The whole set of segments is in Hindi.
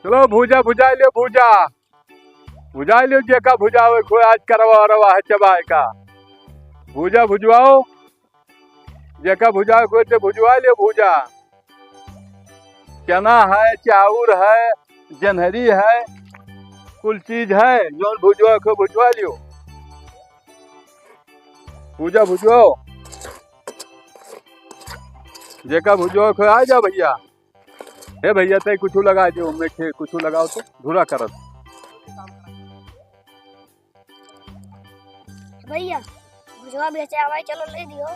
चलो भूजा भुजा लियो भूजा भुजा लियो जेका भुजावे कोई आज करवा रवा है चबाए का भूजा भुजवाओ जेका भुजा कोई तो भुजवा लियो भूजा। चना है चाउर है जनहरी है कुल चीज है जो भुजवा को भुजवा लियो भूजा भुजवाओ जेका भुजवा को आ जा भैया। हे भैया ते कुछ लगा दो मैं कुछ लगाओ तो धूरा करत भैया भुजवा बेचे आवाई चलो ले दियो।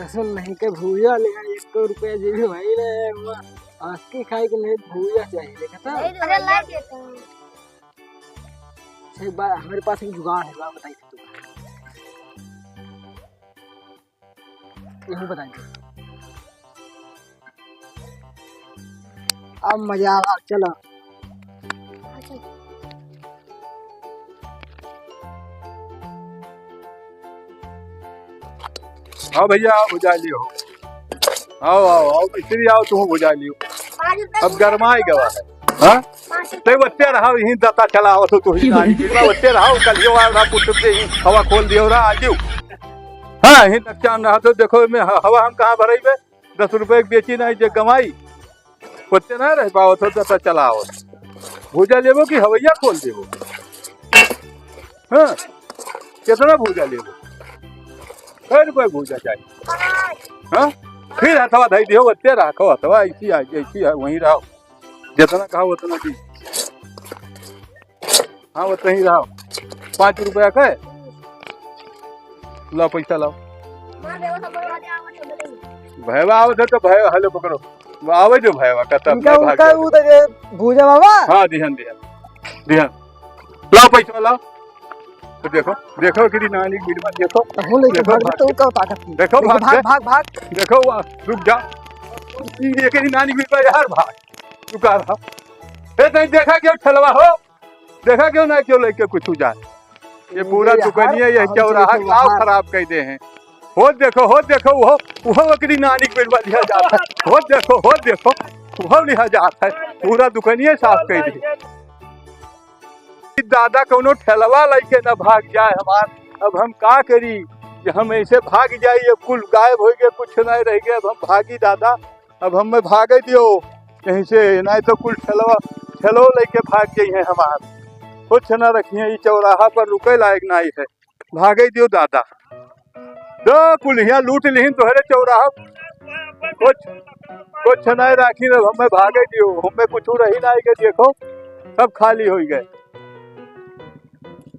असल नहीं के भूजा लेगा 1 रुपया जी भी भाई रे आस्की खाई के नहीं भूजा चाहिए देखा अरे ला देता हूं। एक बार हमारे पास एक जुगाड़ है बात बताइए तो यही बताइए अब मजा आ चलो। आओ भैया आओ भुजा लियो आओ आओ आओ मिस्त्री आओ तुम भुजा लियो अब गरमाई गवा है हां ते वत्ते रहा यही दाता चलाओ तो ही नानी गिरवा वत्ते रहा कल यो आ पुट से ही हवा खोल दियो रा आजू हां ही नक्चान रहा तो देखो में हवा हम कहां भरइबे 10 रुपए के बेची नहीं जे कमाई वत्ते ना रह पाओ तो दाता चलाओ भुजा लेबो कि हवैया खोल देबो हां कितना भुजा लेबो 100 रुपए भूजा चाहिए हाँ फिर अथवा धई दियो बच्चे रखो अथवा ऐसी है वहीं रहो जितना कहा उतना दी हाँ उतना ही रहो 5 रुपया का लो पैसा लाओ भैया आओ तो भैया हेलो पकड़ो आवे जो भैया का तब भूजा बाबा हाँ ध्यान लाओ पैसा लाओ तो देखो देखो कितनी नानी गिरवा देखो देखो भाग देखो रुक जा ये कितनी नानी गिरवा यार भाग रुका रहा नहीं देखा क्यों ठलवा हो देखा क्यों ना क्यों लेके कुछ जाए ये पूरा दुकानिया ये चौराहा गाँव खराब कर दे हैं हो देखो वो कितनी नानी गिरवा लिया जाता है हो देखो वो लिया जाता है पूरा दुकानिया साफ कर दी दादा कोनो ठेलवा लेके न भाग जाए हमार अब हम का करी हम ऐसे भाग जाइए कुल गायब हो गए कुछ नहीं रह गए अब हम भागी दादा अब हमें भागे दियो कहीं से नहीं तो कुल ठेलो लेके भाग गई है हमार कुछ न रखिए ये चौराहा पर रुके लायक नहीं है भागे दियो दादा तो कुल यहाँ लूट ली तोहरे चौराहा कुछ नहीं राखी हमें भागे दियो हमें कुछ रही नहीं के देखो सब खाली हो गए।